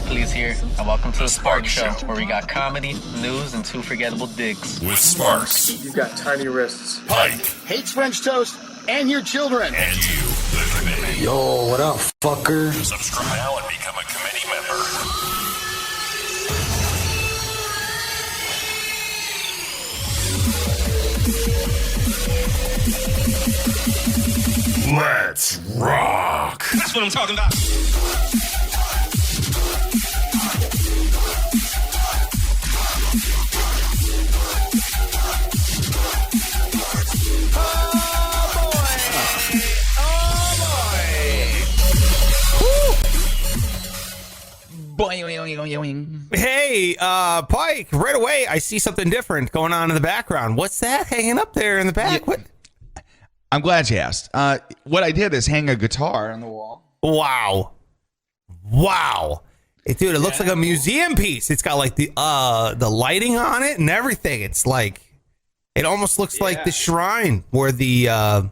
Hercules here, and welcome to the Sparks Show, where we got comedy, news, and two forgettable digs. With Sparks. You've got tiny wrists. Pike. Hates French toast and your children. And you, the committee. Yo, what up, fucker? Subscribe now and become a committee member. Let's rock. That's what I'm talking about. Hey, Pike, right away, I see something different going on in the background. What's that hanging up there in the back? What? I'm glad you asked. What I did is hang a guitar on the wall. Wow. Dude, it looks like a museum piece. It's got like the lighting on it and everything. It's like, it almost looks like the shrine where the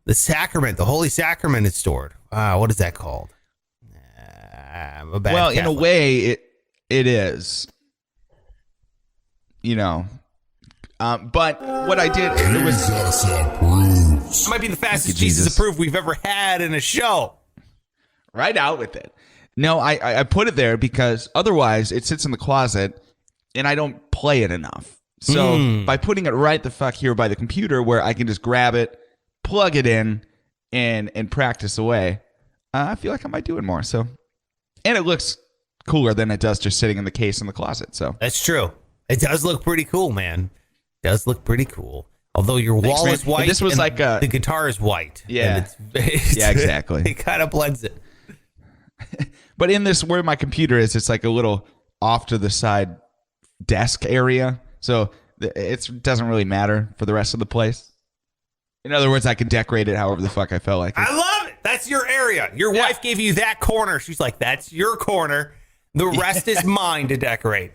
sacrament, the Holy Sacrament is stored. What is that called? I'm a bad Well, Catholic. in a way, it is. You know. But what I did, it was... It might be the fastest Jesus approved we've ever had in a show. Right out with it. No, I put it there because otherwise it sits in the closet and I don't play it enough. So by putting it right the fuck here by the computer where I can just grab it, plug it in, and practice away, I feel like I might do it more. So, and it looks cooler than it does just sitting in the case in the closet. So that's true. It does look pretty cool, man. It does look pretty cool. Although your wall is white, and this was like the guitar is white. Yeah, it's yeah, exactly. It kind of blends it. But in this, where my computer is, it's like a little off to the side desk area. So it doesn't really matter for the rest of the place. In other words, I can decorate it however the fuck I felt like it. I love it. That's your area. Your wife gave you that corner. She's like, that's your corner. The rest is mine to decorate.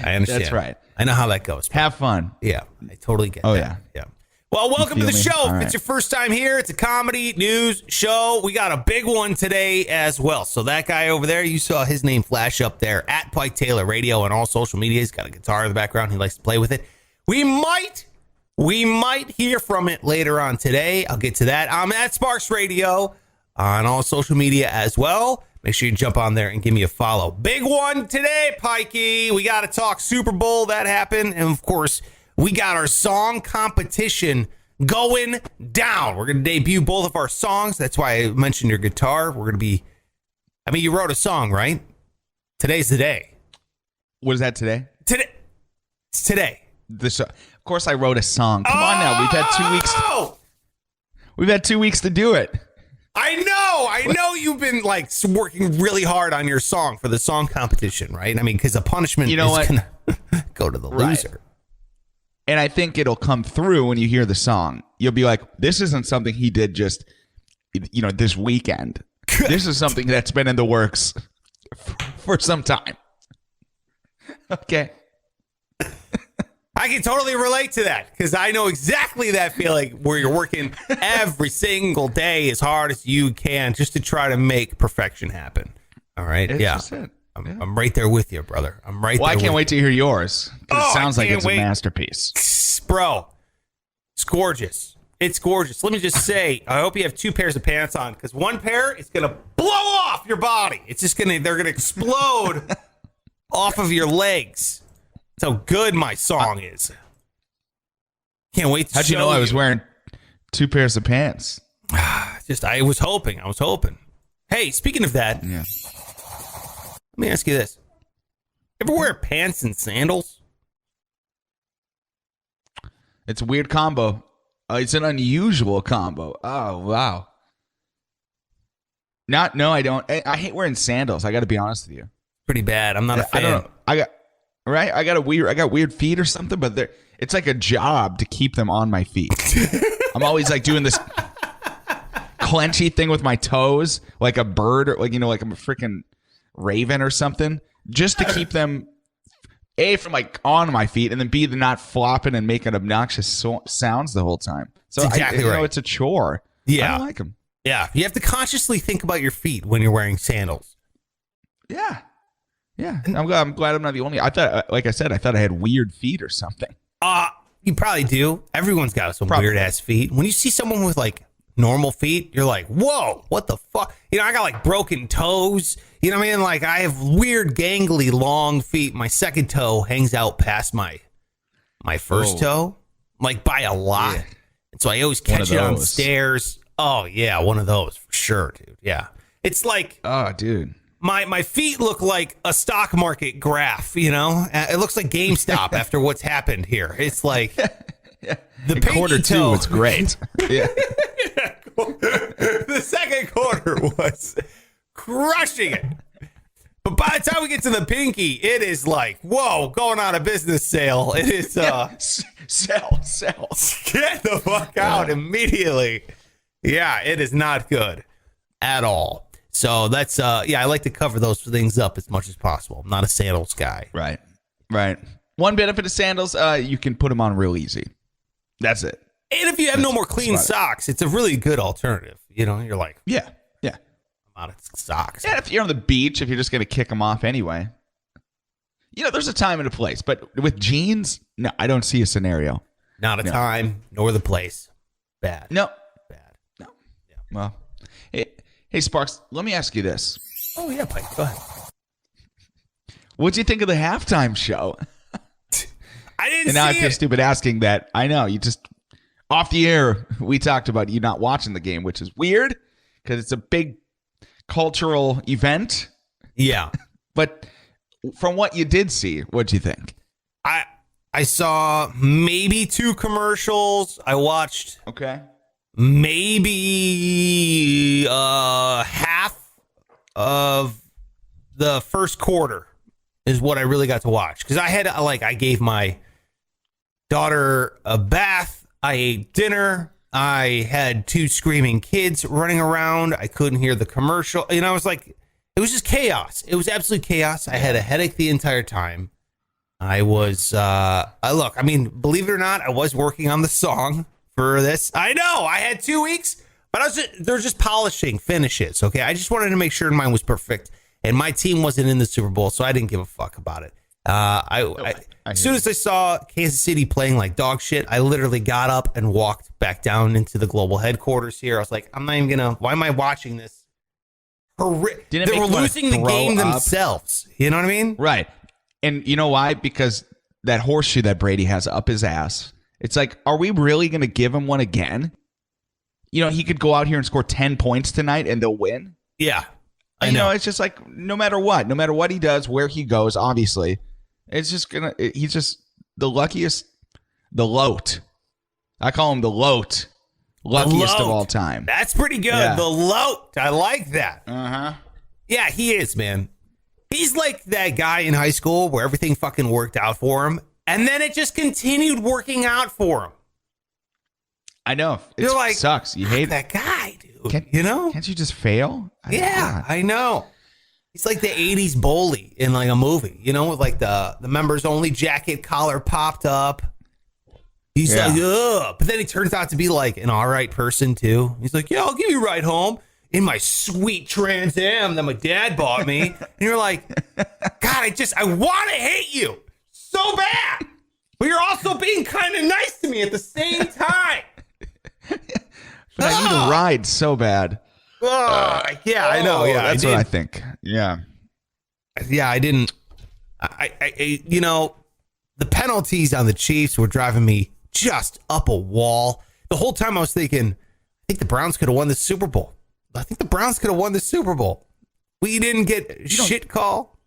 I understand. That's right. I know how that goes. Have fun. Yeah, I totally get Oh, that. Yeah. Well, welcome to the show. All If right. it's your first time here, it's a comedy news show. We got a big one today as well. So that guy over there, you saw his name flash up there at Pike Taylor Radio on all social media. He's got a guitar in the background. He likes to play with it. We might hear from it later on today. I'll get to that. I'm at Sparks Radio on all social media as well. Make sure you jump on there and give me a follow. Big one today, Pikey. We got to talk Super Bowl. That happened. And, of course, we got our song competition going down. We're going to debut both of our songs. That's why I mentioned your guitar. We're going to be... I mean, you wrote a song, right? Today's the day. What is that today? It's today. Of course, I wrote a song. Come on now. We've had 2 weeks. We've had 2 weeks to do it. I know you've been like working really hard on your song for the song competition, right? I mean, because the punishment is going to go to the loser. And I think it'll come through when you hear the song. You'll be like, this isn't something he did just, this weekend. This is something that's been in the works for some time. Okay. I can totally relate to that because I know exactly that feeling where you're working every single day as hard as you can just to try to make perfection happen. All right. It's yeah. just it. I'm right there with you, brother. I'm right there. Well, I can't wait to hear yours. It sounds like it's a masterpiece. Bro, it's gorgeous. It's gorgeous. Let me just say, I hope you have two pairs of pants on because one pair is going to blow off your body. It's just they're going to explode off of your legs. That's how good my song is. Can't wait to How'd you know I was wearing two pairs of pants? I was hoping. Hey, speaking of that, let me ask you this. Ever wear pants and sandals? It's a weird combo. It's an unusual combo. Oh, wow. No, I don't. I hate wearing sandals. I got to be honest with you. Pretty bad. I'm not a fan. I don't know. I got weird feet or something, but it's like a job to keep them on my feet. I'm always like doing this clenchy thing with my toes, like a bird or like I'm a freaking raven or something, just to keep them A, from like on my feet, and then B, they're not flopping and making obnoxious sounds the whole time. So that's exactly right. It's a chore. Yeah. I don't like them. Yeah. You have to consciously think about your feet when you're wearing sandals. Yeah. Yeah. I'm glad I'm not the only. I thought, like I said, I thought I had weird feet or something. You probably do. Everyone's got some Probably. weird ass feet. When you see someone with like normal feet, you're like, whoa, what the fuck? You know, I got like broken toes. You know what I mean? Like I have weird, gangly, long feet. My second toe hangs out past my first toe, like by a lot. Yeah. And so I always One catch of it on those. stairs. Oh yeah, one of those for sure, dude. Yeah. It's like Oh, dude. my feet look like a stock market graph, you know? It looks like GameStop after what's happened here. It's like the In pinky quarter two, toe. it's great. Yeah. The second quarter was crushing it. But by the time we get to the pinky, it is like, whoa, going on a business sale. It is Sell. get the fuck out immediately. Yeah, it is not good at all. So that's I like to cover those things up as much as possible. I'm not a sandals guy. Right. One benefit of sandals, you can put them on real easy. That's it. And if you have no more clean that's about socks, it's a really good alternative. You know, you're like, Yeah. I'm out of socks. And if you're on the beach, if you're just going to kick them off anyway, you know, there's a time and a place. But with jeans, no, I don't see a scenario. Not a time nor the place. Bad. No. Bad. No. Well, hey, Sparks, let me ask you this. Oh, yeah, Pike. Go ahead. What'd you think of the halftime show? I didn't And now I see feel it. stupid asking that. I know, you just, off the air, we talked about you not watching the game, which is weird because it's a big cultural event. Yeah. But from what you did see, what'd you think? I saw maybe 2 commercials. I watched Okay. maybe half of the first quarter is what I really got to watch. Because I gave my daughter a bath. I ate dinner. I had 2 screaming kids running around. I couldn't hear the commercial. You know, I was like, it was just chaos. It was absolute chaos. I had a headache the entire time. I was, believe it or not, I was working on the song for this. I know I had 2 weeks, but they're just polishing finishes. Okay. I just wanted to make sure mine was perfect and my team wasn't in the Super Bowl. So I didn't give a fuck about it. As soon as I saw Kansas City playing like dog shit, I literally got up and walked back down into the global headquarters here. I was like, I'm not even why am I watching this? They Didn't it were make you wanna losing the throw game up? themselves. You know what I mean? Right. And you know why? Because that horseshoe that Brady has up his ass, it's like, are we really going to give him one again? You know, he could go out here and score 10 points tonight and they'll win. Yeah. I You know. know, it's just like, no matter what he does, where he goes, obviously, it's just he's just the luckiest, the loat. I call him the loat. Luckiest of Loat. all time. That's pretty good. Yeah. The loat. I like that. Uh-huh. Yeah, he is, man. He's like that guy in high school where everything fucking worked out for him. And then it just continued working out for him. I know. It You're like, sucks. You hate that guy, dude. Can't Can't you just fail? Yeah, I know. He's like the 80s bully in like a movie, you know, with like the members only jacket collar popped up. He's Yeah. like, ugh. But then he turns out to be like an all right person too. He's like, yeah, I'll give you a ride home in my sweet Trans Am that my dad bought me. And you're like, God, I want to hate you so bad. But you're also being kind of nice to me at the same time. But I need a ride so bad. Yeah, I know. Yeah, That's I what did. I think. Yeah. Yeah, I didn't. You know, the penalties on the Chiefs were driving me just up a wall. The whole time I was thinking, I think the Browns could have won the Super Bowl. We didn't get shit call.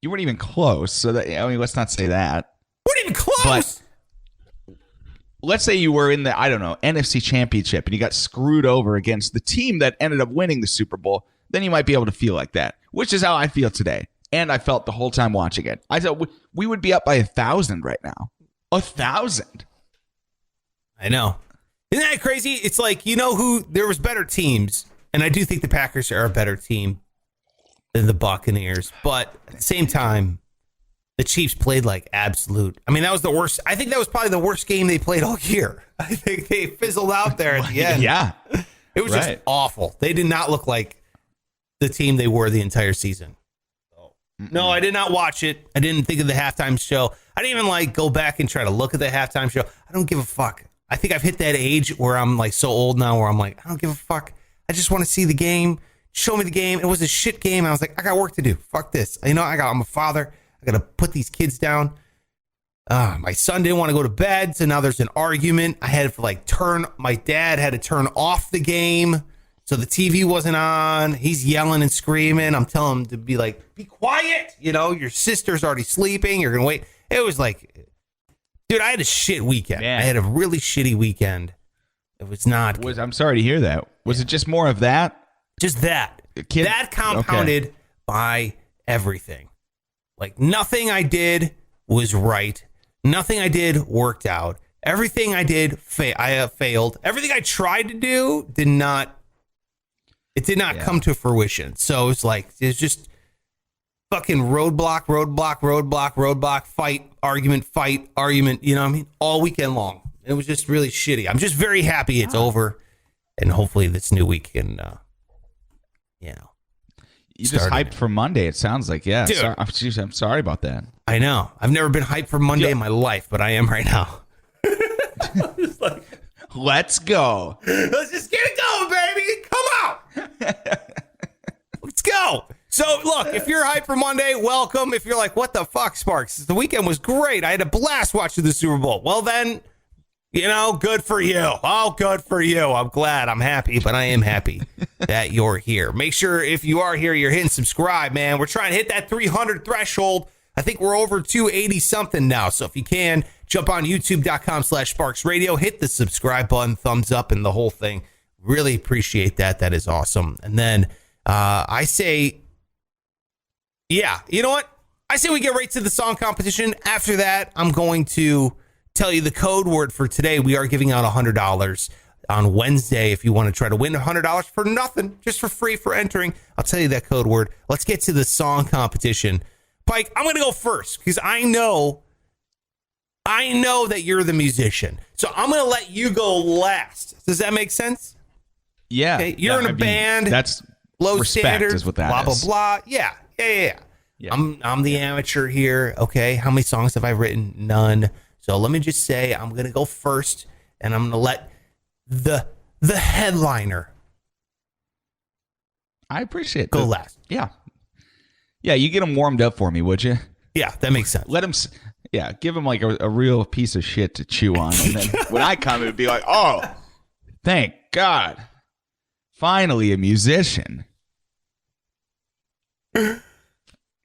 You weren't even close. So that, I mean, let's not say that. We're not even close. Let's say you were in the, I don't know, NFC Championship and you got screwed over against the team that ended up winning the Super Bowl. Then you might be able to feel like that, which is how I feel today. And I felt the whole time watching it. I thought we would be up by 1,000 right now. 1,000. I know. Isn't that crazy? It's like, you know who, there was better teams. And I do think the Packers are a better team than the Buccaneers. But at the same time, the Chiefs played like absolute. I mean, that was the worst. I think that was probably the worst game they played all year. I think they fizzled out there at the end. Yeah. It was just awful. They did not look like the team they were the entire season. No, I did not watch it. I didn't think of the halftime show. I didn't even go back and try to look at the halftime show. I don't give a fuck. I think I've hit that age where I'm so old now where I'm I don't give a fuck. I just want to see the game. Show me the game. It was a shit game. I was I got work to do. Fuck this. I'm a father. I got to put these kids down. My son didn't want to go to bed, so now there's an argument. I had to my dad had to turn off the game, so the TV wasn't on. He's yelling and screaming. I'm telling him to be be quiet. Your sister's already sleeping. You're going to wait. It was dude, I had a shit weekend. Man. I had a really shitty weekend. It was not good. I'm sorry to hear that. Was it just more of that? Just that. That compounded by everything. Nothing I did was right. Nothing I did worked out. Everything I did, I failed. Everything I tried to do did not come to fruition. So it's it's just fucking roadblock, fight, argument, you know what I mean? All weekend long. It was just really shitty. I'm just very happy it's over. And hopefully this new week can, You just hyped for Monday, it sounds like. Yeah. Dude. I'm sorry about that. I know. I've never been hyped for Monday in my life, but I am right now. Let's go. Let's just get it going, baby. Come on. Let's go. So, look, if you're hyped for Monday, welcome. If you're what the fuck, Sparks? The weekend was great. I had a blast watching the Super Bowl. Well, then, good for you. Oh, good for you. I'm glad. I'm happy, but I am happy that you're here. Make sure if you are here, you're hitting subscribe, man. We're trying to hit that 300 threshold. I think we're over 280 something now. So if you can, jump on youtube.com/Sparks Radio, hit the subscribe button, thumbs up, and the whole thing. Really appreciate that. That is awesome. And then I say, yeah, you know what? I say we get right to the song competition. After that, I'm going to tell you the code word for today. We are giving out $100 on Wednesday if you want to try to win $100 for nothing, just for free for entering. I'll tell you that code word. Let's get to the song competition. Pike, I'm going to go first because I know that you're the musician. So I'm going to let you go last. Does that make sense? Yeah. Okay. You're in a band. That's low respect standard. Is what that blah, is. blah, blah. Yeah. I'm the amateur here. Okay. How many songs have I written? None. So let me just say I'm going to go first, and I'm going to let the headliner I appreciate go last. Yeah. Yeah, you get them warmed up for me, would you? Yeah, that makes sense. Let him, give him a real piece of shit to chew on. And then when I come, it would be oh, thank God. Finally, a musician.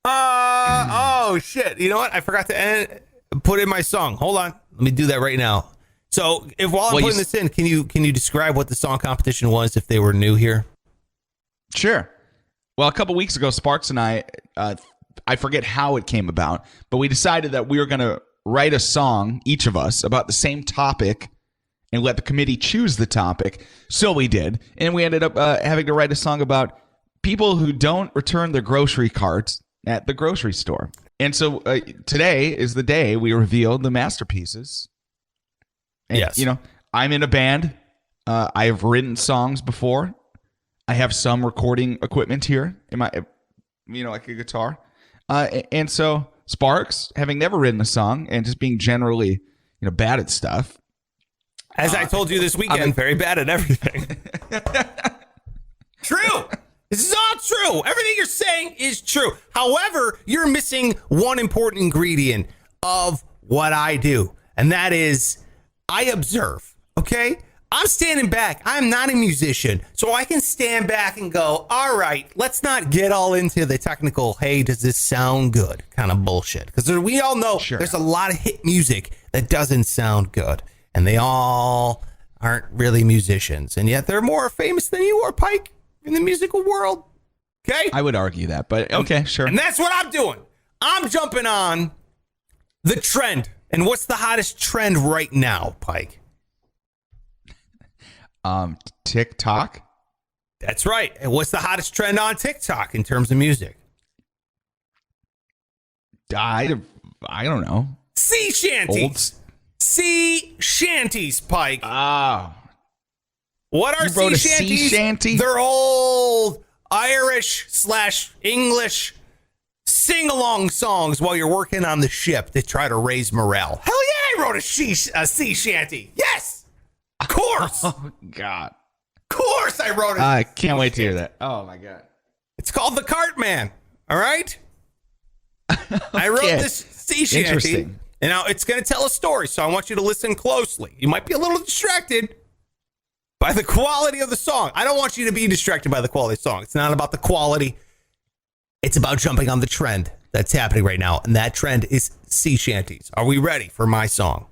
Oh, shit. You know what? I forgot to put in my song. Hold on. Let me do that right now. So while I'm putting this in, can you describe what the song competition was if they were new here? Sure. Well, a couple weeks ago, Sparks and I forget how it came about, but we decided that we were going to write a song, each of us, about the same topic and let the committee choose the topic. So we did. And we ended up having to write a song about people who don't return their grocery carts at the grocery store. And so today is the day we revealed the masterpieces. And, yes. I'm in a band. I have written songs before. I have some recording equipment here in my, like a guitar. And so Sparks, having never written a song and just being generally, bad at stuff. As I told you this weekend, very bad at everything. True. This is all true. Everything you're saying is true. However, you're missing one important ingredient of what I do. And that is I observe. Okay? I'm standing back. I'm not a musician, so I can stand back and go, all right, let's not get all into the technical, hey, does this sound good kind of bullshit. Because we all know there's a lot of hit music that doesn't sound good, and they all aren't really musicians, and yet they're more famous than you are, Pike, in the musical world. Okay? I would argue that, but okay, sure. And that's what I'm doing. I'm jumping on the trend. And what's the hottest trend right now, Pike? TikTok. That's right. And what's the hottest trend on TikTok in terms of music? I don't know. Sea shanties. Sea shanties, Pike. Ah. What are You wrote sea a shanties? sea shanty? They're old Irish/English sing-along songs while you're working on the ship to try to raise morale. Hell yeah, I wrote a sea shanty. Yes, of course. Oh, God. Of course I wrote it. I can't wait to hear that. Oh, my God. It's called The Cartman. All right? I wrote Okay. this sea shanty. Interesting. And now it's going to tell a story, so I want you to listen closely. You might be a little distracted by the quality of the song. I don't want you to be distracted by the quality of the song. It's not about the quality. It's about jumping on the trend that's happening right now. And that trend is sea shanties. Are we ready for my song?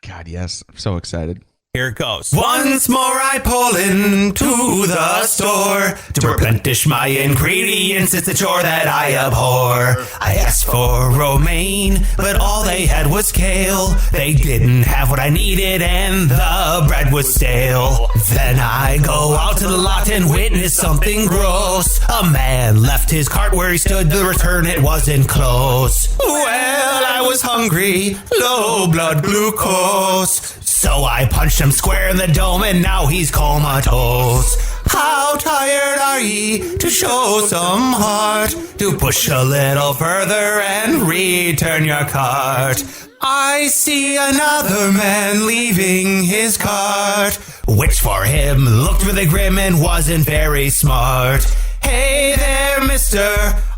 God, yes. I'm so excited. Here it goes. Once more I pull into the store to replenish my ingredients. It's a chore that I abhor. I asked for romaine, but all they had was kale. They didn't have what I needed, and the bread was stale. Then I go out to the lot and witness something gross. A man left his cart where he stood. The return, it wasn't close. Well, I was hungry, low blood glucose. So I punched him square in the dome, and now he's comatose. How tired are ye to show some heart, to push a little further and return your cart? I see another man leaving his cart, which for him looked really grim and wasn't very smart. Hey there, mister,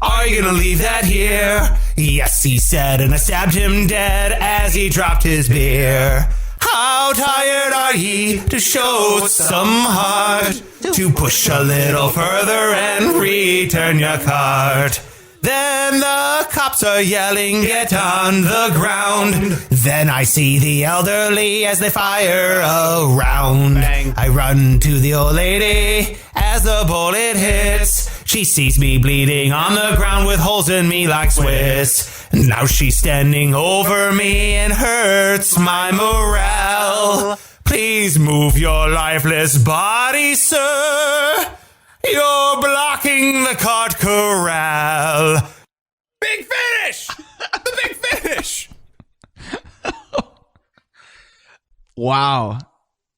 are you gonna leave that here? Yes, he said, and I stabbed him dead as he dropped his beer. How tired are ye to show some heart, to push a little further and return your cart? Then the cops are yelling, get on the ground. Then I see the elderly as they fire around. Bang. I run to the old lady as the bullet hits. She sees me bleeding on the ground with holes in me like Swiss. Now she's standing over me and hurts my morale. Please move your lifeless body, sir. You're blocking the cart corral. Big finish! The big finish! Wow.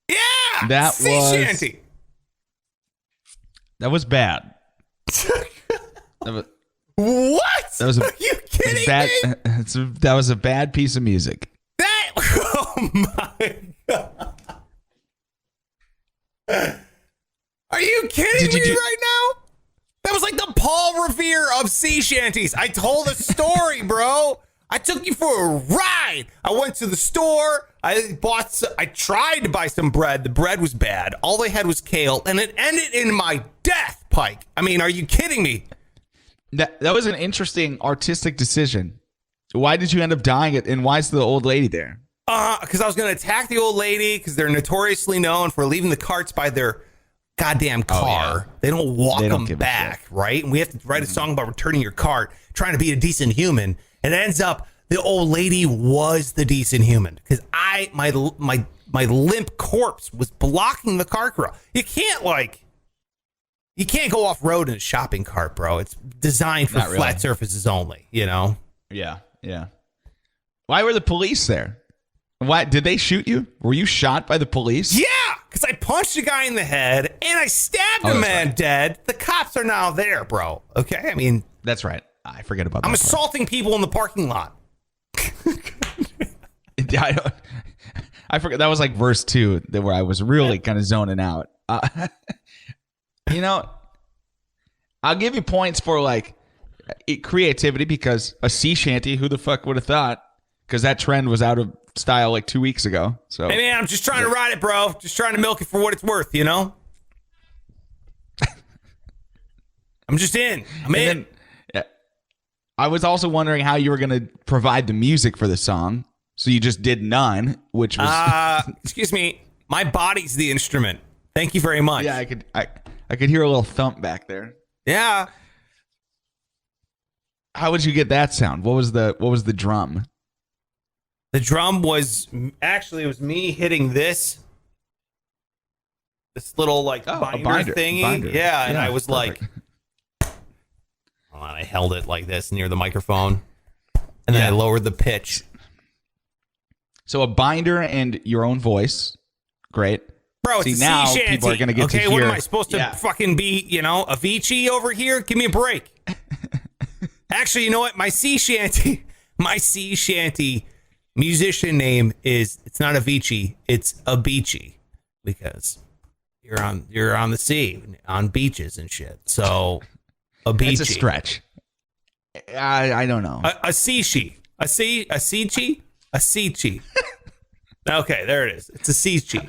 Yeah! That sea was- shanty. That was bad. That was, What? that was a Are you kidding bad, me? that was a bad piece of music. That, oh my God. Are you kidding Did you me do- right now? That was like the Paul Revere of sea shanties. I told a story, bro. I took you for a ride. I went to the store. I tried to buy some bread. The bread was bad. All they had was kale, and it ended in my death, Pike. I mean, are you kidding me? That was an interesting artistic decision. Why did you end up dying it? And why is the old lady there? Because I was going to attack the old lady because they're notoriously known for leaving the carts by their goddamn car. yeah. They don't walk They don't them give a back, right? And we have to write a song about returning your cart, trying to be a decent human. And it ends up the old lady was the decent human because my limp corpse was blocking the cart corral. You can't go off road in a shopping cart, bro. It's designed for Not really. flat surfaces only, you know? Yeah. Why were the police there? Why did they shoot you? Were you shot by the police? Yeah, because I punched a guy in the head and I stabbed a that's man right. dead. The cops are now there, bro. Okay, I mean, That's right. I forget about that. I'm part. assaulting people in the parking lot. I forgot that was like verse 2 where I was really kind of zoning out. I'll give you points for like creativity because a sea shanty, who the fuck would have thought? Because that trend was out of style like 2 weeks ago. So Hey, man, I'm just trying to ride it, bro. Just trying to milk it for what it's worth, you know? I'm just in. I'm in. And then, I was also wondering how you were going to provide the music for the song. So you just did none, which was Excuse me. My body's the instrument. Thank you very much. yeah. I could hear a little thump back there. Yeah. How would you get that sound? What was the drum? The drum was actually, it was me hitting this little like Oh, a binder, binder, thingy. binder. Yeah, and Yeah, I was perfect. like, hold on, I held it like this near the microphone, and then I Yeah. lowered the pitch. So a binder and your own voice, great. Bro, it's See, a sea now shanty. people are gonna get to okay, what hear- am I supposed to Yeah. fucking be, Avicii over here? Give me a break. Actually, you know what? My sea shanty musician name it's not Avicii, it's Abici, because you're on the sea, on beaches and shit. So Abici. It's a stretch. I don't know. A Sichi. A Sichi? A Sichi. Okay, there it is. It's a Sichi.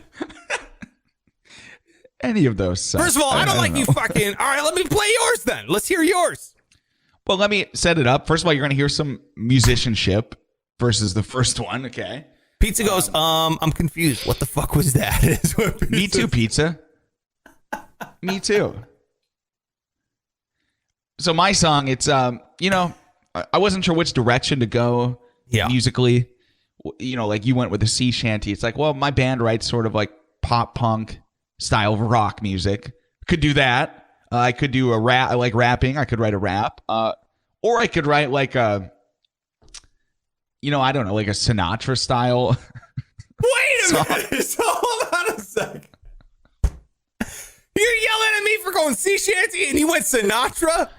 Any of those suck. First of all, I don't like know. you fucking. All right, let me play yours then. Let's hear yours. Well, let me set it up. First of all, you're going to hear some musicianship versus the first one. Okay. Pizza goes, I'm confused. What the fuck was that? Is what Me too, pizza. Me too. So my song, it's I wasn't sure which direction to go musically. Like you went with the sea shanty. It's like, well, my band writes sort of like pop punk style of rock music. Could do that. I could do a rap. I like rapping. I could write a rap. Or I could write like I don't know, like a Sinatra style. Wait a minute. So hold on a sec. You're yelling at me for going sea shanty and you went Sinatra?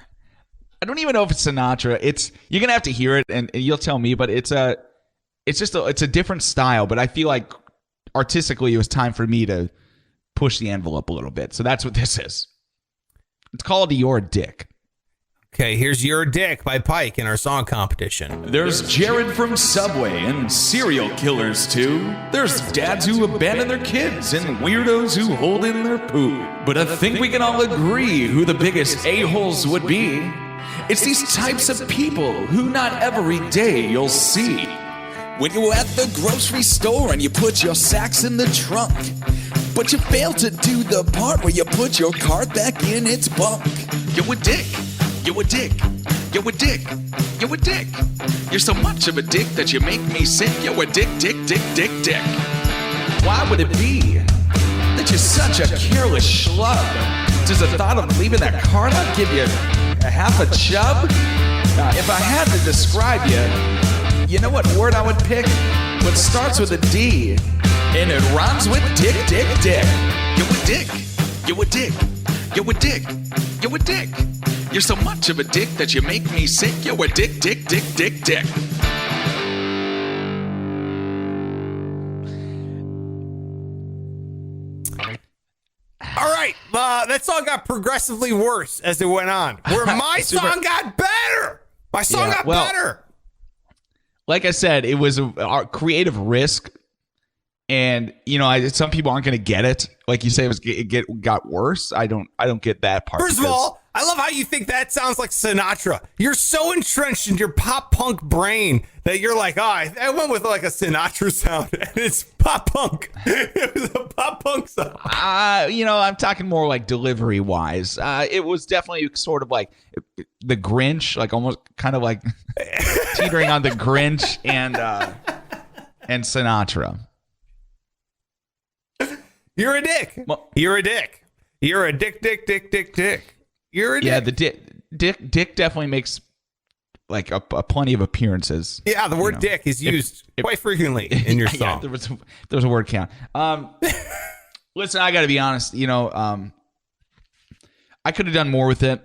I don't even know if it's Sinatra. You're gonna have to hear it and you'll tell me. But it's a different style. But I feel like artistically, it was time for me to push the envelope a little bit. So that's what this is. It's called Your Dick. Okay, here's Your Dick by Pike in our song competition. There's Jared from Subway and serial killers too. There's dads who abandon their kids and weirdos who hold in their poo. But I think we can all agree who the biggest a-holes would be. It's these types of people who not every day you'll see. When you're at the grocery store and you put your sacks in the trunk, but you fail to do the part where you put your cart back in its bunk. You're a dick. You're a dick. You're a dick. You're a dick. You're so much of a dick that you make me sick. You're a dick, dick, dick, dick, dick. Why would it be that you're such a careless schlub? Does the thought of leaving that cart out give you a half a chub? If I had to describe you know what word I would pick? What starts with a D and it rhymes with dick, dick, dick. You're a dick. You're a dick. You're a dick. You're a dick. You're so much of a dick that you make me sick. You're a dick, dick, dick, dick, dick. All right, that song got progressively worse as it went on. Where my song got better. My song got better. Like I said, it was a creative risk. And some people aren't going to get it. Like you say, it got worse. I don't get that part. First of all, I love how you think that sounds like Sinatra. You're so entrenched in your pop punk brain that you're like, I went with like a Sinatra sound, and it's pop punk. It was a pop punk song. I'm talking more like delivery wise. It was definitely sort of like the Grinch, like almost kind of like teetering on the Grinch and Sinatra. You're a dick. You're a dick. You're a dick, dick, dick, dick, dick. You're a dick. Yeah, the dick definitely makes like a plenty of appearances. Yeah, the word dick is used quite frequently in your song. Yeah, there was a word count. Listen, I got to be honest. I could have done more with it.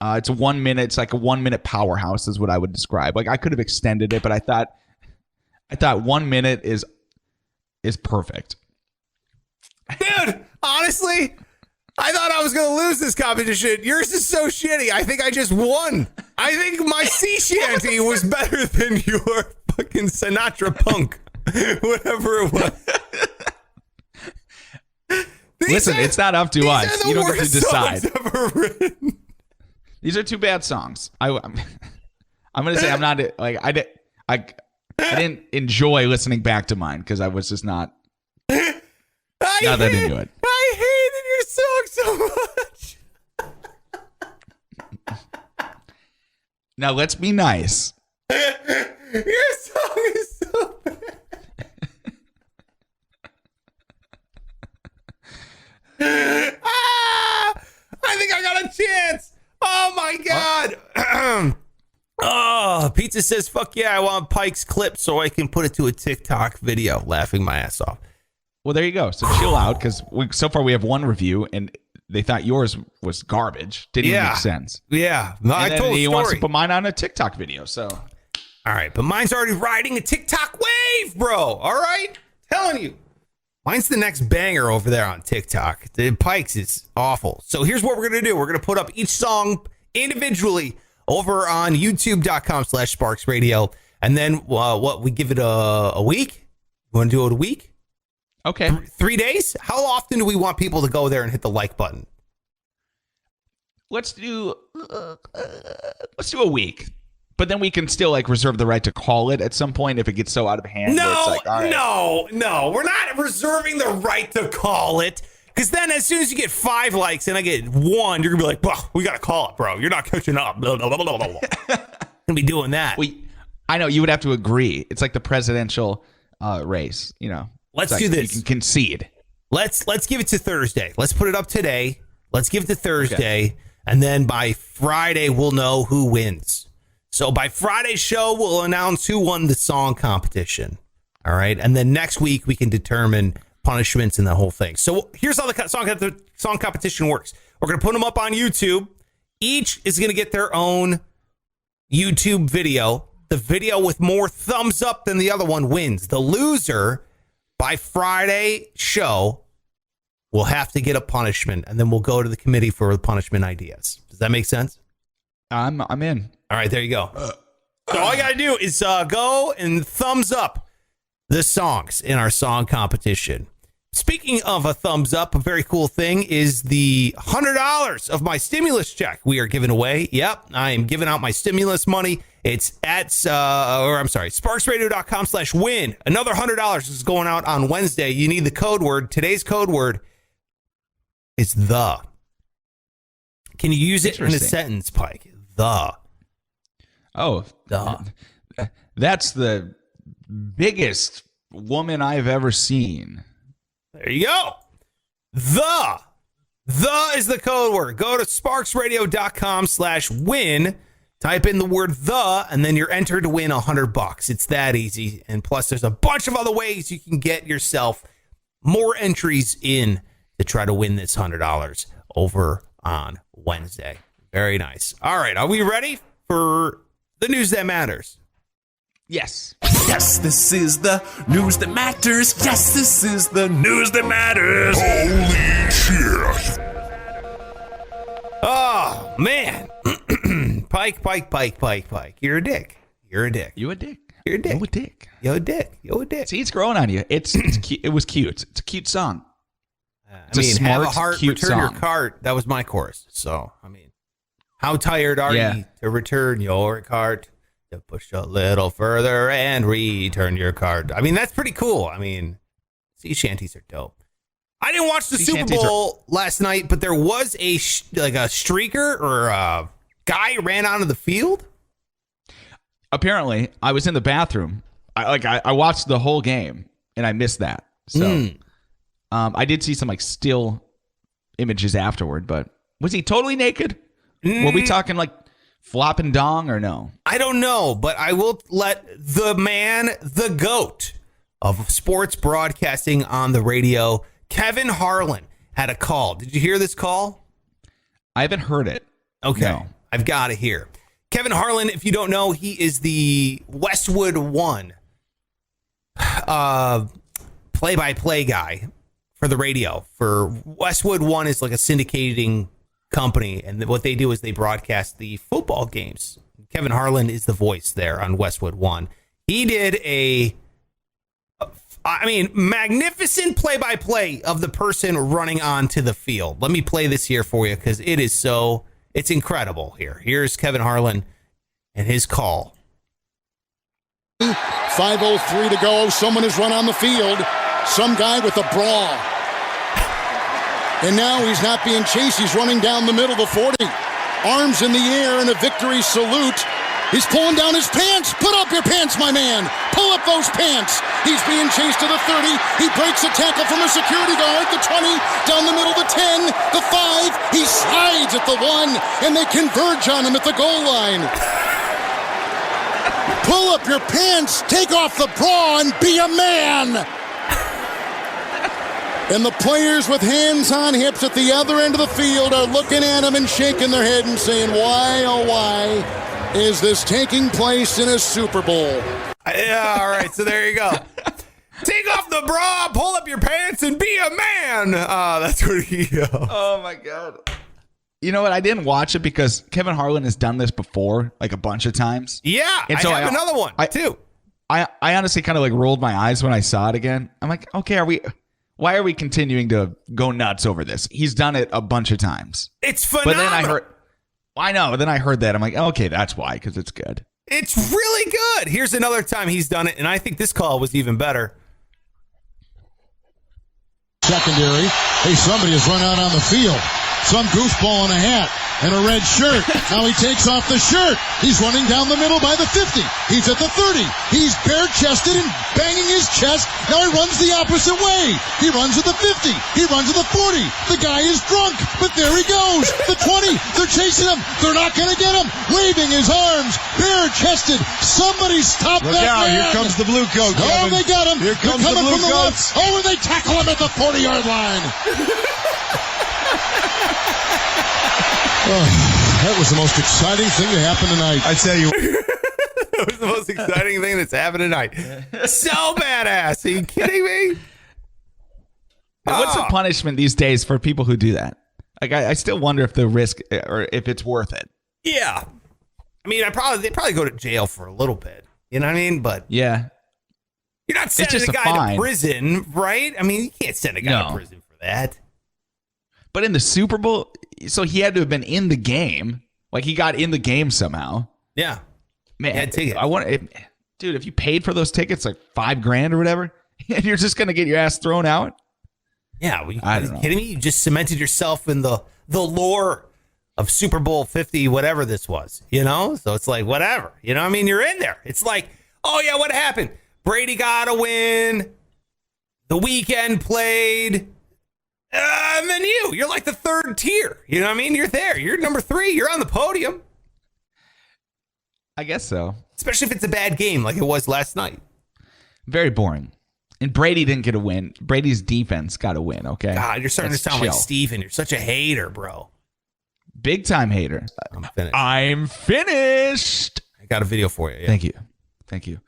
It's 1 minute. It's like a 1 minute powerhouse is what I would describe. Like I could have extended it, but I thought 1 minute is perfect. Dude, honestly, I thought I was going to lose this competition. Yours is so shitty. I think I just won. I think my sea shanty was better than your fucking Sinatra punk, whatever it was. Listen, it's not up to us. You don't get to decide. Ever written. These are two bad songs. I'm going to say I'm not like I didn't enjoy listening back to mine because I was just not that into it. I hated your song so much. Now let's be nice. Your song is so bad. I think I got a chance. Oh my god. Oh, Pizza says, fuck yeah, I want Pike's clip so I can put it to a TikTok video, laughing my ass off. Well, there you go. So chill out, because so far we have one review, and they thought yours was garbage. Didn't even make sense. Yeah. No, And I then told he a wants to story. put mine on a TikTok video. So All right, but mine's already riding a TikTok wave, bro. All right? Telling you. Mine's the next banger over there on TikTok. The Pikes is awful. So here's what we're going to do. We're going to put up each song individually over on youtube.com/Sparks Radio. And then we give it a week? You want to do it a week? okay, 3 days? How often do we want people to go there and hit the like button? let's do a week. But then we can still like reserve the right to call it at some point if it gets so out of hand. where it's like, all right. No. We're not reserving the right to call it. Because then as soon as you get 5 likes and I get 1, you're going to be like, well, we got to call it, bro. You're not catching up. Going to be doing that. I know you would have to agree. It's like the presidential race, you know. Let's It's do like this. You can concede. Let's give it to Thursday. Let's put it up today. Let's give it to Thursday. And then by Friday, we'll know who wins. So by Friday's show, we'll announce who won the song competition. All right. And then next week, we can determine punishments and the whole thing. So here's how the song competition works. We're going to put them up on YouTube. Each is going to get their own YouTube video. The video with more thumbs up than the other one wins. The loser by Friday show will have to get a punishment, and then we'll go to the committee for the punishment ideas. Does that make sense? I'm in. All right, there you go. So all you got to do is go and thumbs up the songs in our song competition. Speaking of a thumbs up, a very cool thing is the $100 of my stimulus check we are giving away. Yep, I am giving out my stimulus money. It's at, sparksradio.com/win. Another $100 is going out on Wednesday. You need the code word. Today's code word is the. Can you use it in a sentence, Pike? The. Oh, that's the biggest woman I've ever seen. There you go. The is the code word. Go to sparksradio.com/win. Type in the word the, and then you're entered to win $100. It's that easy. And plus, there's a bunch of other ways you can get yourself more entries in to try to win this $100 over on Wednesday. Very nice. All right. Are we ready for the news that matters? Yes. Yes, this is the news that matters. Yes, this is the news that matters. Holy shit. Oh, man. Pike. You're a dick. You a dick. You're a dick. You a dick. You're a dick. See, it's growing on you. It's cute. It was cute. It's a cute song. I mean, smart, have a heart, cute return your song. cart. That was my chorus. So, I mean, how tired are Yeah. you to return your cart? To push a little further and return your cart. I mean, that's pretty cool. I mean, sea shanties are dope. I didn't watch the Sea Super shanties Bowl last night, but there was a streaker or a guy ran onto the field. Apparently, I was in the bathroom. I watched the whole game and I missed that. So, I did see some like still images afterward. But was he totally naked? Were we talking like flopping dong or no? I don't know, but I will let the man, the GOAT of sports broadcasting on the radio, Kevin Harlan, had a call. Did you hear this call? I haven't heard it. Okay. No. I've got it here. Kevin Harlan, if you don't know, he is the Westwood One play-by-play guy for the radio. For Westwood One is like a syndicating company, and what they do is they broadcast the football games. Kevin Harlan is the voice there on Westwood One. He did magnificent play-by-play of the person running onto the field. Let me play this here for you because it's incredible here. Here's Kevin Harlan and his call. 5:03 to go. Someone has run on the field. Some guy with a bra. And now he's not being chased. He's running down the middle of the 40. Arms in the air in a victory salute. He's pulling down his pants. Put up your pants, my man. Pull up those pants. He's being chased to the 30. He breaks a tackle from a security guard. The 20, down the middle, the 10, the 5. He slides at the 1, and they converge on him at the goal line. Pull up your pants, take off the bra, and be a man. And the players with hands on hips at the other end of the field are looking at him and shaking their head and saying, why, oh why, is this taking place in a Super Bowl? Yeah, all right, so there you go. Take off the bra, pull up your pants, and be a man. That's what he Oh, my God. You know what? I didn't watch it because Kevin Harlan has done this before, like a bunch of times. Yeah, And so I have another one, too. I honestly kind of like rolled my eyes when I saw it again. I'm like, okay, why are we continuing to go nuts over this? He's done it a bunch of times. It's phenomenal. But then I heard that. I'm like, okay, that's why, because it's good. It's really good. Here's another time he's done it, and I think this call was even better. Secondary. Hey, somebody has run out on the field. Some goofball in a hat and a red shirt. Now he takes off the shirt. He's running down the middle by the 50. He's at the 30. He's bare-chested and banging his chest. Now he runs the opposite way. He runs at the 50. He runs at the 40. The guy is drunk, but there he goes. The 20. They're chasing him. They're not going to get him. Waving his arms. Bare-chested. Somebody stop that man. Here comes the blue coat, Oh, Kevin. they got him. Here comes They're the coming blue from the coats. left. Oh, and they tackle him at the 40-yard line. That was the most exciting thing to happen tonight. I tell you. That was the most exciting thing that's happened tonight. So badass. Are you kidding me? What's the punishment these days for people who do that? Like, I still wonder if the risk or if it's worth it. Yeah. I mean, they probably go to jail for a little bit. You know what I mean? But Yeah. you're not sending just a a guy fine. to prison, right? I mean, you can't send a guy to No. prison for that. But in the Super Bowl, so he had to have been in the game. Like, he got in the game somehow. Yeah. Man, Yeah, take it. I want dude, if you paid for those tickets, like $5,000 or whatever, and you're just going to get your ass thrown out? Yeah. I Are don't you know. kidding me? You just cemented yourself in the lore of Super Bowl 50, whatever this was, you know? So it's like, whatever. You know what I mean? You're in there. It's like, oh, yeah, what happened? Brady got a win. The Weeknd played. And then you're like the third tier. You know what I mean? You're there. You're number 3. You're on the podium. I guess so. Especially if it's a bad game like it was last night. Very boring. And Brady didn't get a win. Brady's defense got a win, okay? God, you're starting Let's to sound like chill. Steven. You're such a hater, bro. Big time hater. I'm finished. I'm finished. I got a video for you. Yeah. Thank you.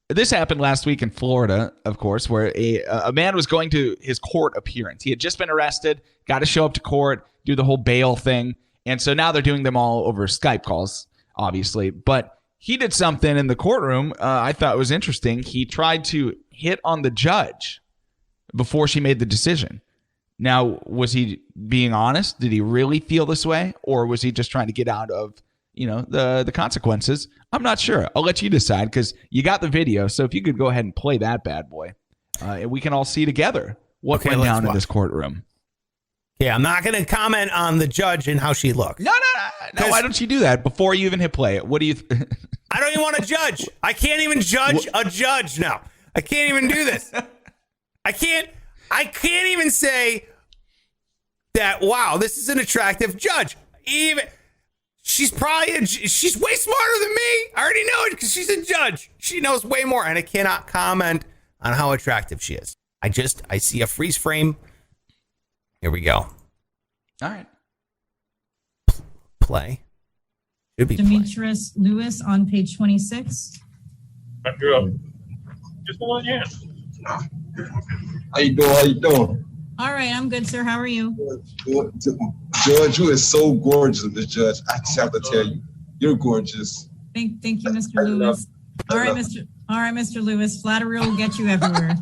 This happened last week in Florida, of course, where a man was going to his court appearance. He had just been arrested, got to show up to court, do the whole bail thing. And so now they're doing them all over Skype calls, obviously. But he did something in the courtroom I thought was interesting. He tried to hit on the judge before she made the decision. Now, was he being honest? Did he really feel this way? Or was he just trying to get out of, the consequences? I'm not sure. I'll let you decide because you got the video. So if you could go ahead and play that bad boy, and we can all see together what went let's down in watch. this courtroom. Yeah, I'm not going to comment on the judge and how she looked. No. Why don't you do that before you even hit play? What do you? I don't even want to judge. I can't even judge a judge now. I can't even do this. I can't even say that, wow, this is an attractive judge. Even she's way smarter than me. I already know it because she's a judge. She knows way more, and I cannot comment on how attractive she is. I see a freeze frame. Here we go. All right. Play. Should be play. Demetrius Lewis on page 26. Just one, yeah. How you doing? All right, I'm good, sir. How are you? Judge, you is so gorgeous, Miss Judge. I just have to tell you, you're gorgeous. Thank you, Mr. Lewis. All right, Mr. Lewis. Flattery will get you everywhere,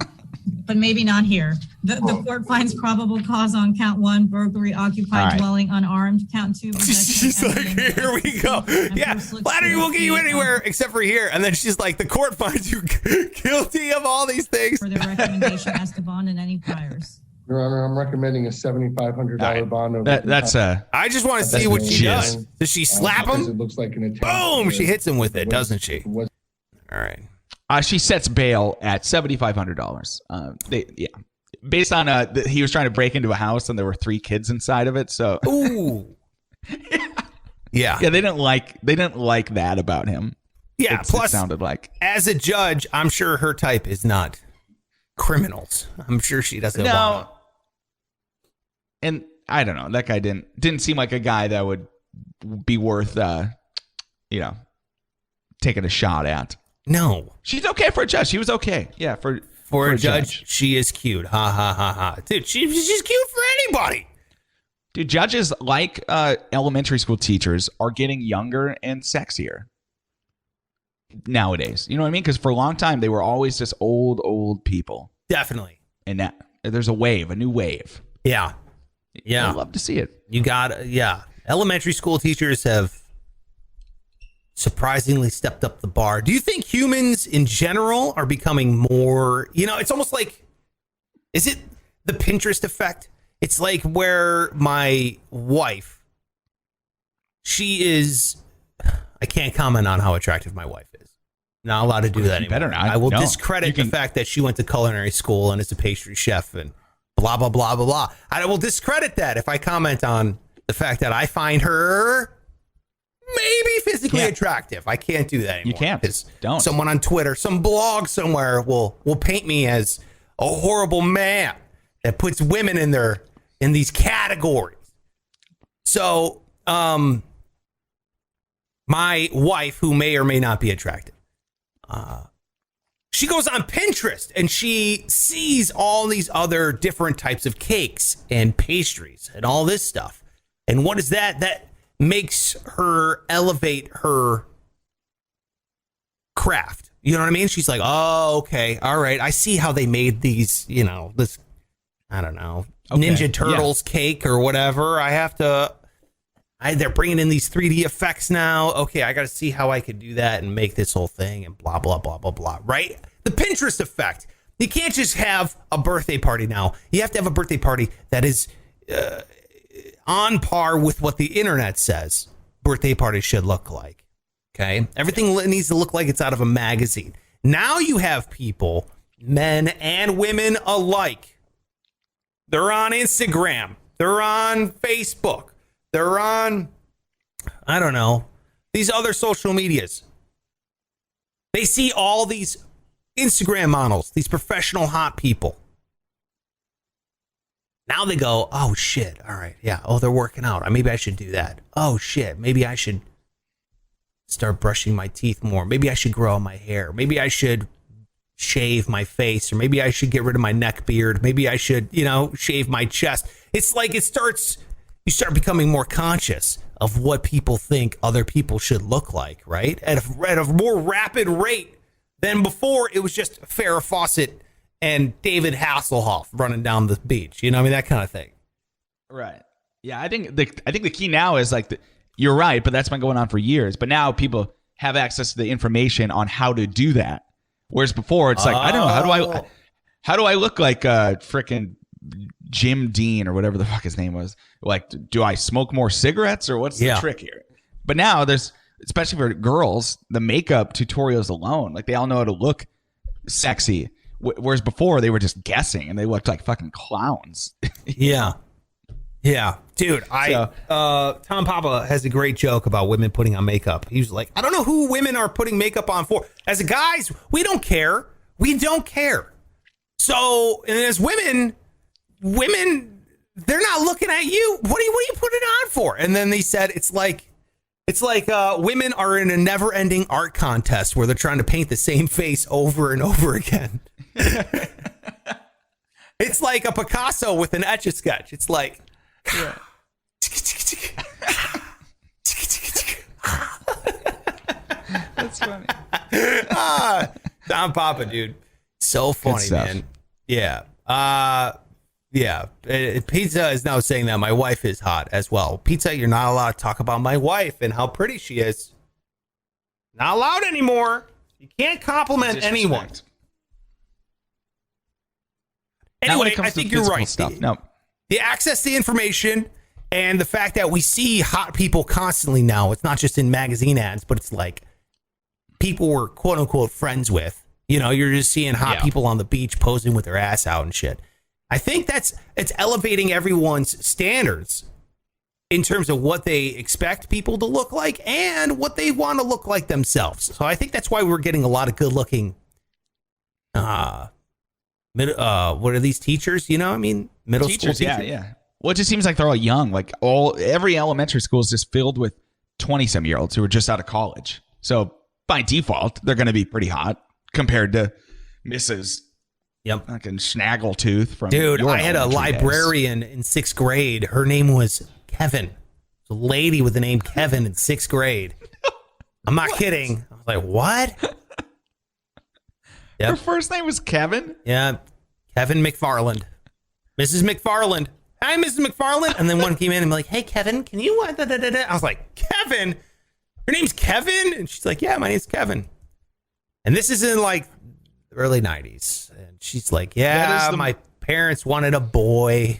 but maybe not here. The court finds probable cause on count 1, burglary, occupied All right. dwelling, unarmed. Count 2, possession of She's like, evidence. here we go. Yeah, first looks flattery will get you guilty anywhere except for here. And then she's like, the court finds you guilty of all these things. For their recommendation as to bond and any priors. Your Honor, I'm recommending a $7,500 bond. That's I just want to see what she does. Does she slap Because him? It looks like an attack. Boom! She hits him with it, doesn't she? All right. She sets bail at $7,500. Based on he was trying to break into a house and there were 3 kids inside of it. So Ooh. Yeah. they didn't like that about him. Yeah. It Plus, sounded like as a judge, I'm sure her type is not criminals. I'm sure she doesn't want And I don't know. That guy didn't seem like a guy that would be worth, taking a shot at. No. She's okay for a judge. She was okay. Yeah, for a judge, she is cute. Ha, ha, ha, ha. Dude, she's cute for anybody. Dude, judges like elementary school teachers are getting younger and sexier nowadays. You know what I mean? Because for a long time, they were always just old people. Definitely. And now there's a new wave. Yeah. Yeah. I'd love to see it. Elementary school teachers have surprisingly stepped up the bar. Do you think humans in general are becoming more, it's almost like, is it the Pinterest effect? It's like where my wife, I can't comment on how attractive my wife is. Not allowed to do that anymore. Better not. I will discredit the fact that she went to culinary school and is a pastry chef and blah, blah, blah, blah, blah. I will discredit that if I comment on the fact that I find her maybe physically attractive. I can't do that anymore. You can't. Don't. Someone on Twitter, some blog somewhere will paint me as a horrible man that puts women in these categories. So, my wife, who may or may not be attractive, she goes on Pinterest and she sees all these other different types of cakes and pastries and all this stuff. And what is that? That makes her elevate her craft. You know what I mean? She's like, oh, okay. All right. I see how they made these, this, I don't know, Ninja Turtles cake or whatever. They're bringing in these 3D effects now. Okay, I got to see how I could do that and make this whole thing and blah, blah, blah, blah, blah, right? The Pinterest effect. You can't just have a birthday party now. You have to have a birthday party that is on par with what the internet says birthday parties should look like, okay? Everything needs to look like it's out of a magazine. Now you have people, men and women alike. They're on Instagram. They're on Facebook. They're on, I don't know, these other social medias. They see all these Instagram models, these professional hot people. Now they go, oh, shit. All right. Yeah. Oh, they're working out. Maybe I should do that. Oh, shit. Maybe I should start brushing my teeth more. Maybe I should grow out my hair. Maybe I should shave my face, or maybe I should get rid of my neck beard. Maybe I should, shave my chest. It's like you start becoming more conscious of what people think other people should look like, right? At a more rapid rate than before. It was just Farrah Fawcett and David Hasselhoff running down the beach. That kind of thing. Right. Yeah, I think the key now is you're right, but that's been going on for years. But now people have access to the information on how to do that. Whereas before, it's like, I don't know, how do I look like frickin' Jim Dean or whatever the fuck his name was? Like, do I smoke more cigarettes or what's the trick here? But now there's, especially for girls, the makeup tutorials alone, like they all know how to look sexy. Whereas before they were just guessing and they looked like fucking clowns. Yeah. Yeah. Dude, Tom Papa has a great joke about women putting on makeup. He was like, I don't know who women are putting makeup on for. As guys, we don't care. We don't care. So, and as women, they're not looking at you. What are you putting it on for? And then they said, it's like women are in a never-ending art contest where they're trying to paint the same face over and over again. It's like a Picasso with an Etch-a-Sketch. It's like, yeah. That's funny. Tom Papa, dude, so funny, man. Yeah. Yeah. Pizza is now saying that my wife is hot as well. Pizza, you're not allowed to talk about my wife and how pretty she is. Not allowed anymore. You can't compliment anyone. Anyway, I think you're right. The access to information and the fact that we see hot people constantly now, it's not just in magazine ads, but it's like people we're quote unquote friends with. You're just seeing hot people on the beach posing with their ass out and shit. I think it's elevating everyone's standards in terms of what they expect people to look like and what they want to look like themselves. So I think that's why we're getting a lot of good looking, what are these teachers? Middle teachers, school teachers. Yeah. Well, it just seems like they're all young. Like every elementary school is just filled with 20-some-year-olds who are just out of college. So by default, they're going to be pretty hot compared to Mrs. Fucking Snaggletooth from. Dude, your I had a elementary days. librarian in 6th grade. Her name was Kevin. A lady with the name Kevin in 6th grade. I'm not kidding. I was like, what? Her first name was Kevin? Yeah. Kevin McFarland. Mrs. McFarland. Hi, Mrs. McFarland. And then one came in and be like, hey, Kevin, can you... I was like, Kevin? Your name's Kevin? And she's like, yeah, my name's Kevin. And this is in like the early 90s. And she's like, yeah, my parents wanted a boy.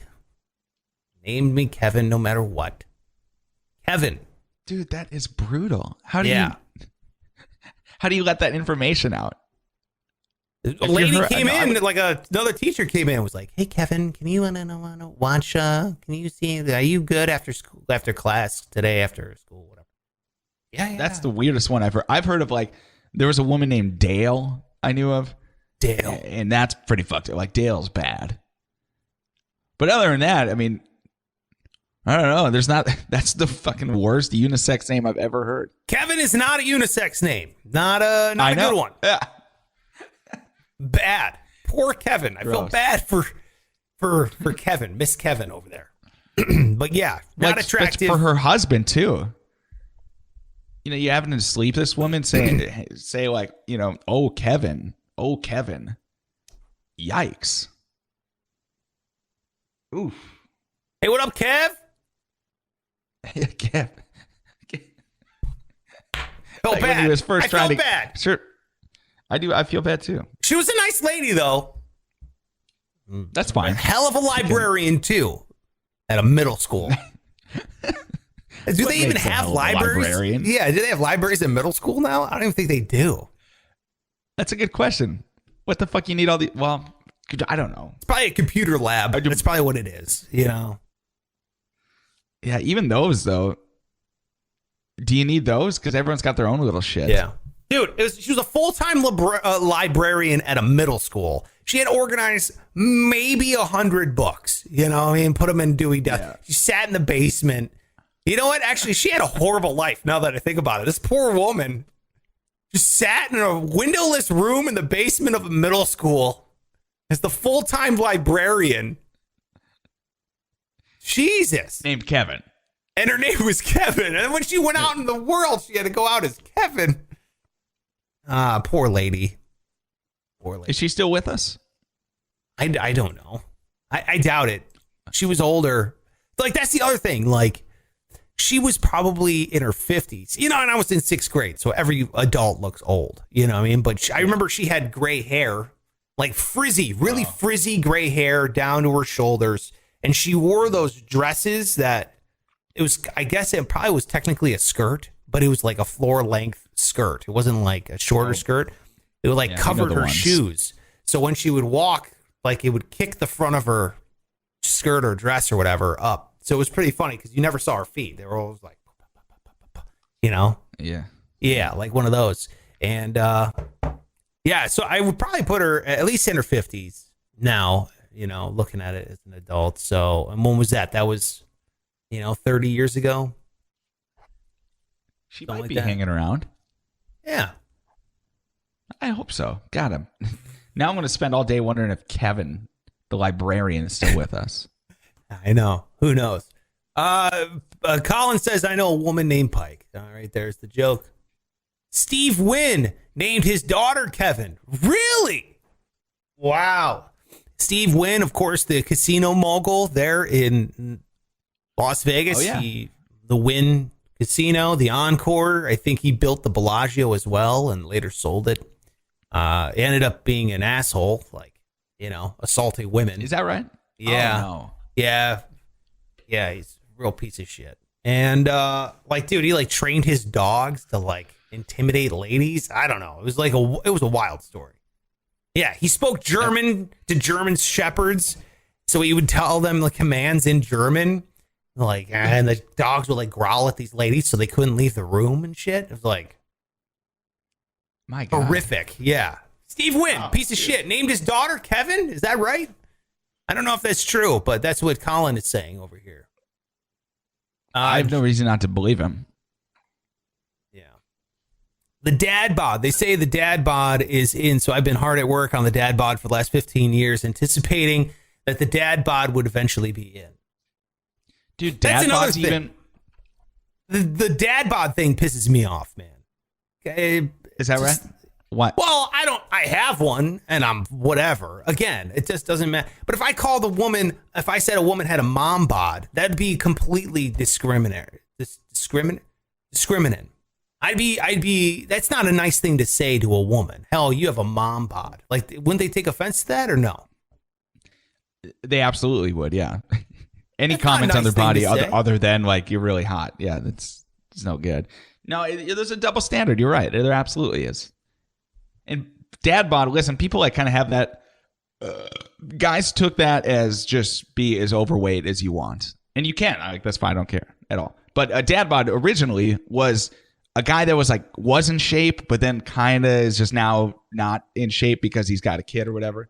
Named me Kevin no matter what. Kevin. Dude, that is brutal. How do you let that information out? A lady came in, like another teacher came in and was like, hey, Kevin, can you want to watch, can you see, are you good after school, after class today, after school, whatever? Yeah. That's the weirdest one I've heard. I've heard of like, there was a woman named Dale I knew of. Dale. And that's pretty fucked up. Like, Dale's bad. But other than that, I mean, I don't know. That's the fucking worst unisex name I've ever heard. Kevin is not a unisex name. Not a good one. Yeah. Bad. Poor Kevin. I felt bad for Kevin, Miss Kevin over there. But yeah, not like, attractive. For her husband too. You know, you having to sleep this woman say like, you know, oh Kevin. Yikes. Oof. Hey, what up, Kev? Kev. Felt like bad. When he was first I trying felt to, bad. Sure. I do. I feel bad too. She was a nice lady, though. That's fine. A hell of a librarian, too, at a middle school. Do they even have libraries? Librarian? Yeah, do they have libraries in middle school now? I don't even think they do. That's a good question. What the fuck you need all the... Well, I don't know. It's probably a computer lab. That's probably what it is, you know? Yeah, even those, though. Do you need those? Because everyone's got their own little shit. Yeah. Dude, she was a full-time librarian at a middle school. She had organized maybe 100 books, you know, I mean, put them in Dewey Desk. Yeah. She sat in the basement. You know what? Actually, she had a horrible life now that I think about it. This poor woman just sat in a windowless room in the basement of a middle school as the full-time librarian. Jesus. Named Kevin. And her name was Kevin. And when she went out in the world, she had to go out as Kevin. Ah, poor lady. Poor lady. Is she still with us? I don't know. I doubt it. She was older. Like, that's the other thing. Like, she was probably in her 50s. You know, and I was in 6th grade, so every adult looks old. You know what I mean? But I remember she had gray hair, like frizzy, really frizzy gray hair down to her shoulders. And she wore those dresses that it was, I guess it probably was technically a skirt, but it was like a floor length skirt. It wasn't like a shorter skirt. It would like cover her shoes. So when she would walk, like it would kick the front of her skirt or dress or whatever up. So it was pretty funny because you never saw her feet. They were always like, you know? Yeah. Yeah, like one of those. And yeah, so I would probably put her at least in her 50s now, you know, looking at it as an adult. So, and when was that? That was, you know, 30 years ago. She might be hanging around. Yeah. I hope so. Got him. Now I'm going to spend all day wondering if Kevin, the librarian, is still with us. I know. Who knows? Colin says, I know a woman named Pike. All right, there's the joke. Steve Wynn named his daughter Kevin. Really? Wow. Steve Wynn, of course, the casino mogul there in Las Vegas. Oh, yeah. The Wynn Casino, the Encore. I think he built the Bellagio as well and later sold it. He ended up being an asshole, like, you know, assaulting women. Is that right? Yeah. Oh, no. Yeah. Yeah, he's a real piece of shit. And like, dude, he like trained his dogs to like intimidate ladies. I don't know. It was like it was a wild story. Yeah, he spoke German to German shepherds, so he would tell them the commands in German. Like, and the dogs would like growl at these ladies so they couldn't leave the room and shit. It was like, my God, horrific. Yeah, Steve Wynn, piece of shit, named his daughter Kevin. Is that right? I don't know if that's true, but that's what Colin is saying over here. I have no reason not to believe him. Yeah. The dad bod. They say the dad bod is in, so I've been hard at work on the dad bod for the last 15 years, anticipating that the dad bod would eventually be in. Dude, dad bod's even... The dad bod thing pisses me off, man. Okay, is that right? What? Well, I have one and I'm whatever. Again, it just doesn't matter. But if I said a woman had a mom bod, that'd be completely discriminatory. Discriminant. I'd be, that's not a nice thing to say to a woman. Hell, you have a mom bod. Like, wouldn't they take offense to that or no? They absolutely would, yeah. Any That's comments not a on their nice body thing to say. other than like, you're really hot. Yeah, it's no good. No, there's a double standard. You're right. There absolutely is. And dad bod, listen, people like kind of have that. Guys took that as just be as overweight as you want. And you can. That's fine. I don't care at all. But a dad bod originally was a guy that was in shape, but then kind of is just now not in shape because he's got a kid or whatever.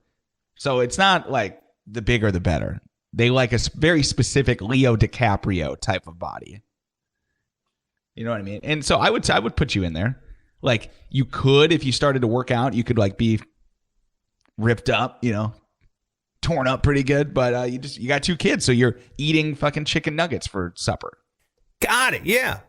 So it's not like the bigger the better. They like a very specific Leo DiCaprio type of body. You know what I mean? And so I would put you in there. Like, you could, if you started to work out, you could like be ripped up, torn up pretty good. But you got 2 kids, so you're eating fucking chicken nuggets for supper. Got it. Yeah.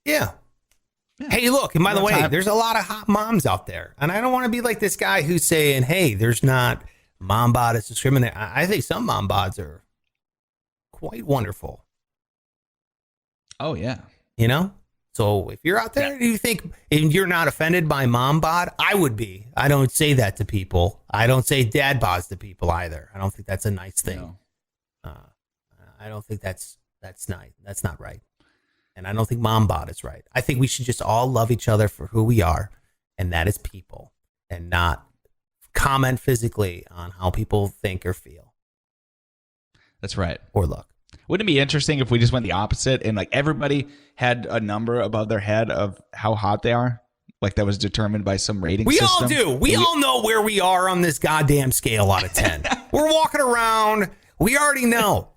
Hey, look, and by the way, there's a lot of hot moms out there. And I don't want to be like this guy who's saying, hey, there's not mom bod is discriminatory. I think some mom bods are quite wonderful. Oh, yeah. So if you're out there, do you think and you're not offended by mom bod? I would be. I don't say that to people. I don't say dad bods to people either. I don't think that's a nice thing. No. I don't think that's nice. That's not right. And I don't think mom bod is right. I think we should just all love each other for who we are, and that is people, and not comment physically on how people think or feel. That's right. Or look. Wouldn't it be interesting if we just went the opposite and like everybody had a number above their head of how hot they are? Like that was determined by some rating system? We all do. We all know where we are on this goddamn scale out of 10. We're walking around. We already know.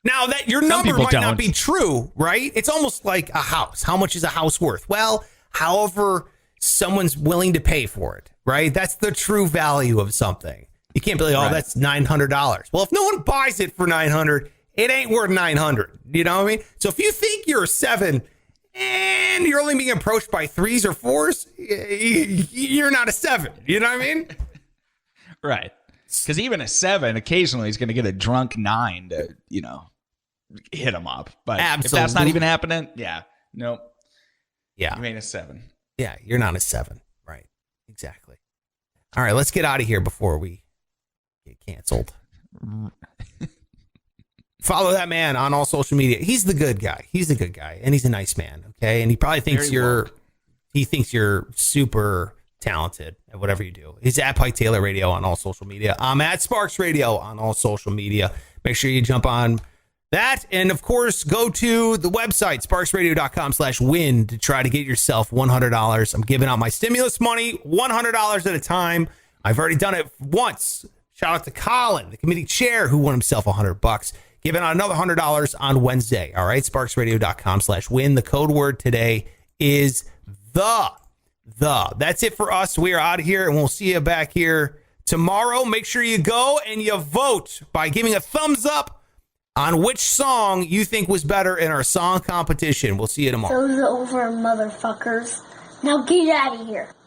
Now that your number might not be true, right? It's almost like a house. How much is a house worth? Well, however someone's willing to pay for it, right? That's the true value of something. You can't be like, that's $900. Well, if no one buys it for $900, it ain't worth $900. You know what I mean? So if you think you're a 7 and you're only being approached by 3s or 4s, you're not a 7. You know what I mean? Right. Because even a 7 occasionally is going to get a drunk 9 to, hit them up. But if that's not even happening, nope. Yeah. You ain't a 7. Yeah, you're not a 7. Right. Exactly. All right, let's get out of here before we get canceled. Follow that man on all social media. He's the good guy. He's a good guy, and he's a nice man. Okay, and he probably thinks he thinks you're super talented at whatever you do. He's at Pike Taylor Radio on all social media. I'm at Sparks Radio on all social media. Make sure you jump on that, and of course, go to the website sparksradio.com/win to try to get yourself $100. I'm giving out my stimulus money, $100 at a time. I've already done it once. Shout out to Colin, the committee chair, who won himself $100. Giving out another $100 on Wednesday. All right, sparksradio.com/win. The code word today is the. That's it for us. We are out of here, and we'll see you back here tomorrow. Make sure you go and you vote by giving a thumbs up on which song you think was better in our song competition. We'll see you tomorrow. Those over, motherfuckers. Now get out of here.